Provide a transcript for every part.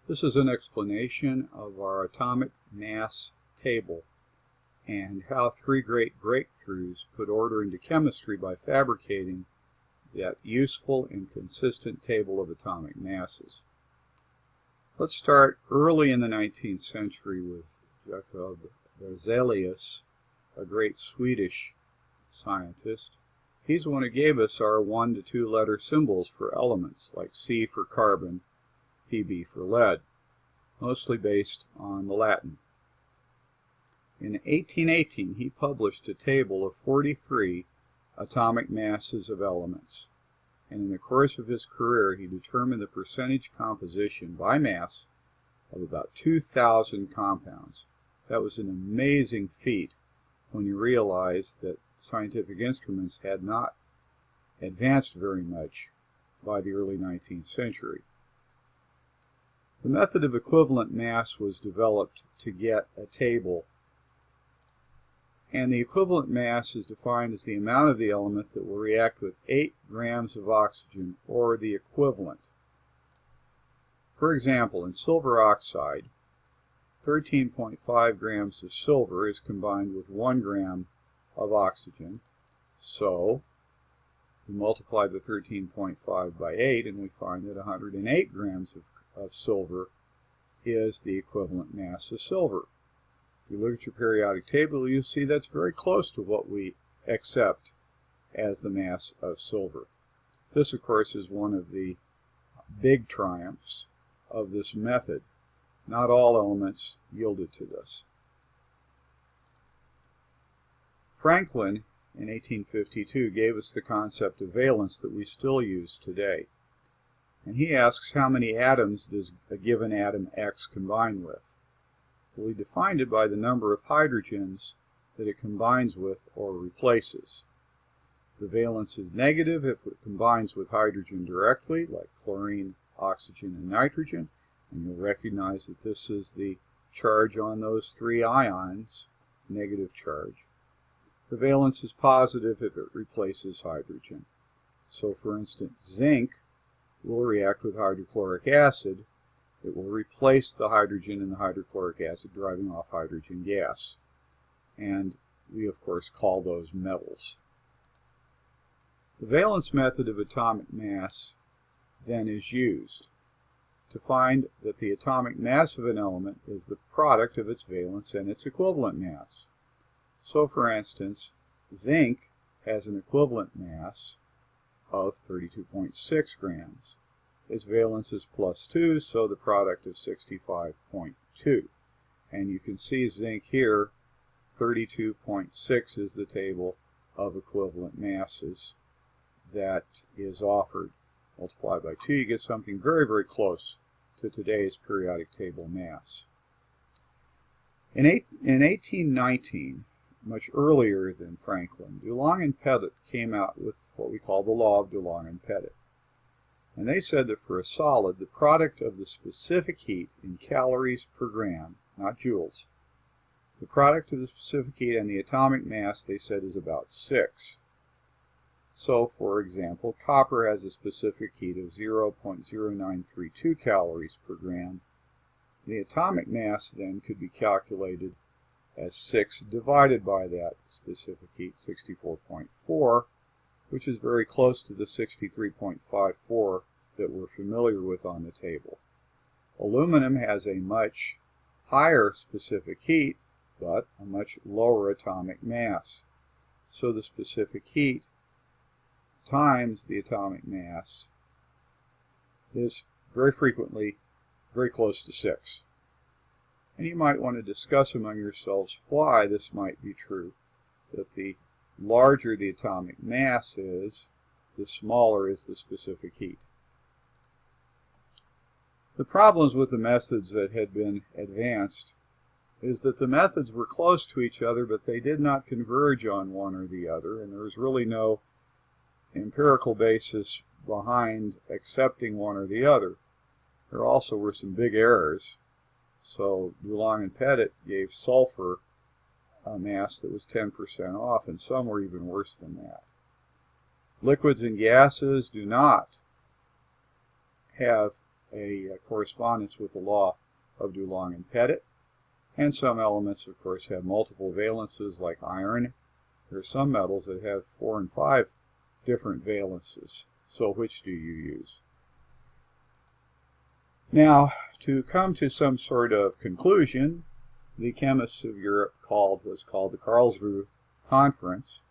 This is an explanation of our atomic mass table and how three great breakthroughs put order into chemistry by fabricating that useful and consistent table of atomic masses. Let's start early in the 19th century with Jacob Berzelius, a great Swedish scientist. He's the one who gave us our 1 to 2 letter symbols for elements, like C for carbon, Pb for lead, mostly based on the Latin. In 1818, he published a table of 43 atomic masses of elements, and in the course of his career he determined the percentage composition by mass of about 2,000 compounds. That was an amazing feat when you realize that scientific instruments had not advanced very much by the early 19th century. The method of equivalent mass was developed to get a table, and the equivalent mass is defined as the amount of the element that will react with 8 grams of oxygen, or the equivalent. For example, in silver oxide, 13.5 grams of silver is combined with 1 gram of oxygen, so we multiply the 13.5 by 8 and we find that 108 grams of silver is the equivalent mass of silver. If you look at your periodic table, you see that's very close to what we accept as the mass of silver. This, of course, is one of the big triumphs of this method. Not all elements yielded to this. Franklin, in 1852, gave us the concept of valence that we still use today. And he asks how many atoms does a given atom X combine with? Well, he defined it by the number of hydrogens that it combines with or replaces. The valence is negative if it combines with hydrogen directly, like chlorine, oxygen, and nitrogen. And you'll recognize that this is the charge on those 3 ions, negative charge. The valence is positive if it replaces hydrogen. So, for instance, zinc will react with hydrochloric acid. It will replace the hydrogen in the hydrochloric acid, driving off hydrogen gas. And we, of course, call those metals. The valence method of atomic mass then is used to find that the atomic mass of an element is the product of its valence and its equivalent mass. So, for instance, zinc has an equivalent mass of 32.6 grams. Its valence is +2, so the product is 65.2. And you can see zinc here, 32.6 is the table of equivalent masses that is offered. Multiply by 2, you get something very, very close to today's periodic table mass. In 1819, much earlier than Franklin, Dulong-Petit came out with what we call the law of Dulong-Petit. And they said that for a solid, the product of the specific heat in calories per gram, not joules, the product of the specific heat and the atomic mass, they said, is about 6. So, for example, copper has a specific heat of 0.0932 calories per gram. The atomic mass then could be calculated as 6 divided by that specific heat, 64.4, which is very close to the 63.54 that we're familiar with on the table. Aluminum has a much higher specific heat, but a much lower atomic mass. So the specific heat times the atomic mass is very frequently very close to 6. And you might want to discuss among yourselves why this might be true, that the larger the atomic mass is, the smaller is the specific heat. The problems with the methods that had been advanced is that the methods were close to each other, but they did not converge on one or the other, and there was really no empirical basis behind accepting one or the other. There also were some big errors. So Dulong-Petit gave sulfur a mass that was 10% off, and some were even worse than that. Liquids and gases do not have a correspondence with the law of Dulong-Petit. And some elements, of course, have multiple valences, like iron. There are some metals that have 4 and 5 different valences. So which do you use? Now, to come to some sort of conclusion, the chemists of Europe was called the Karlsruhe Conference,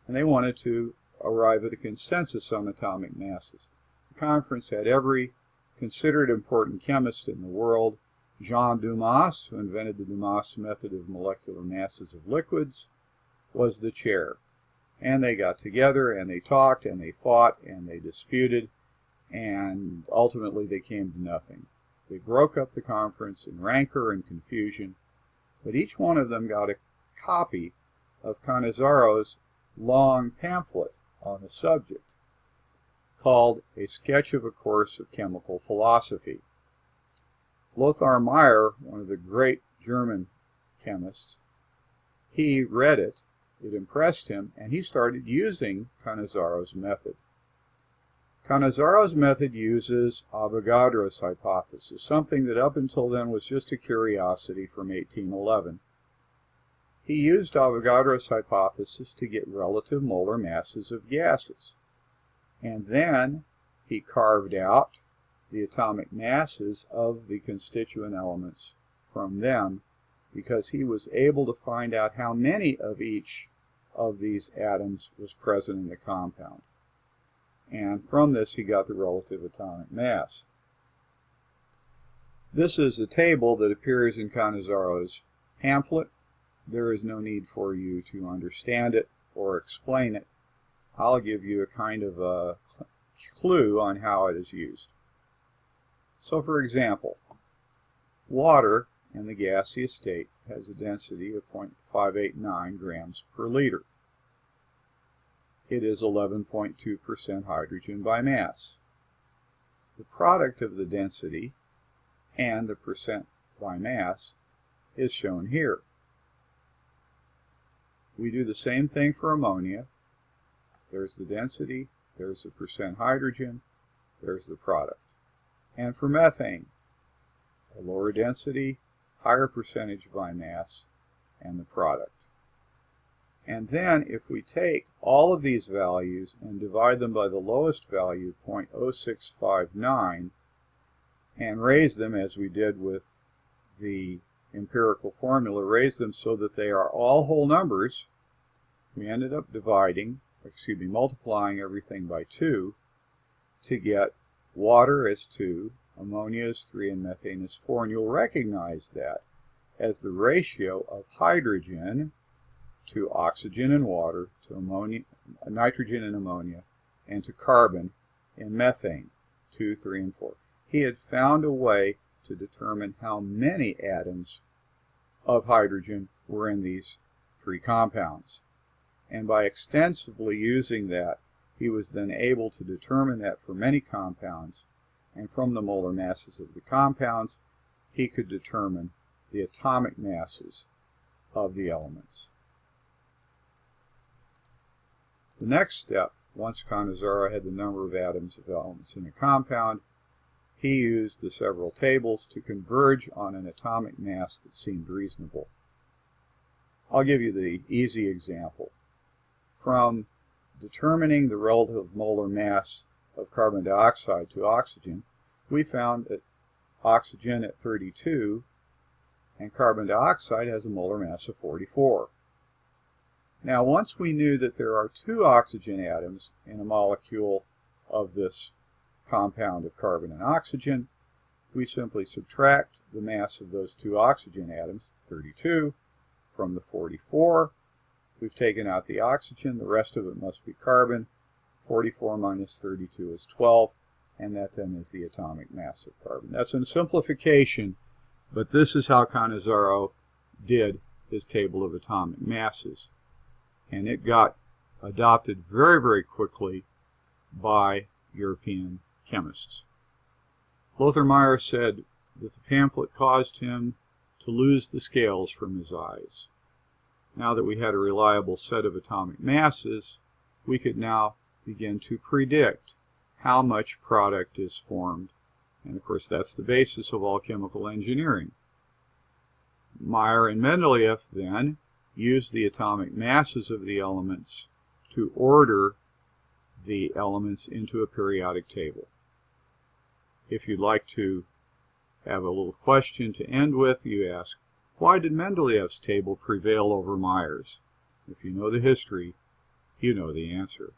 and they wanted to arrive at a consensus on atomic masses. The conference had every considered important chemist in the world. Jean Dumas, who invented the Dumas method of molecular masses of liquids, was the chair. And they got together and they talked and they fought and they disputed, and ultimately they came to nothing. They broke up the conference in rancor and confusion, but each one of them got a copy of Cannizzaro's long pamphlet on the subject, called A Sketch of a Course of Chemical Philosophy. Lothar Meyer, one of the great German chemists, he read it, it impressed him, and he started using Cannizzaro's method. Cannizzaro's method uses Avogadro's hypothesis, something that up until then was just a curiosity from 1811. He used Avogadro's hypothesis to get relative molar masses of gases, and then he carved out the atomic masses of the constituent elements from them, because he was able to find out how many of each of these atoms was present in the compound. And from this he got the relative atomic mass. This is a table that appears in Cannizzaro's pamphlet. There is no need for you to understand it or explain it. I'll give you a kind of a clue on how it is used. So, for example, water in the gaseous state has a density of 0.589 grams per liter. It is 11.2% hydrogen by mass. The product of the density and the percent by mass is shown here. We do the same thing for ammonia. There's the density, there's the percent hydrogen, there's the product. And for methane, a lower density, higher percentage by mass, and the product. And then if we take all of these values and divide them by the lowest value, 0.0659, and raise them as we did with the empirical formula, raise them so that they are all whole numbers, we ended up multiplying everything by 2 to get water as 2, ammonia as 3, and methane as 4. And you'll recognize that as the ratio of hydrogen to oxygen and water, to ammonia, nitrogen and ammonia, and to carbon in methane, 2, 3, and 4. He had found a way to determine how many atoms of hydrogen were in these 3 compounds. And by extensively using that, he was then able to determine that for many compounds, and from the molar masses of the compounds, he could determine the atomic masses of the elements. The next step, once Cannizzaro had the number of atoms of elements in a compound, he used the several tables to converge on an atomic mass that seemed reasonable. I'll give you the easy example. From determining the relative molar mass of carbon dioxide to oxygen, we found that oxygen at 32 and carbon dioxide has a molar mass of 44. Now, once we knew that there are 2 oxygen atoms in a molecule of this compound of carbon and oxygen, we simply subtract the mass of those 2 oxygen atoms, 32, from the 44. We've taken out the oxygen, the rest of it must be carbon. 44 minus 32 is 12, and that then is the atomic mass of carbon. That's a simplification, but this is how Cannizzaro did his table of atomic masses. And it got adopted very, very quickly by European chemists. Lothar Meyer said that the pamphlet caused him to lose the scales from his eyes. Now that we had a reliable set of atomic masses, we could now begin to predict how much product is formed And of course, that's the basis of all chemical engineering. Meyer and Mendeleev then used the atomic masses of the elements to order the elements into a periodic table. If you'd like to have a little question to end with, you ask, why did Mendeleev's table prevail over Meyer's? If you know the history, you know the answer.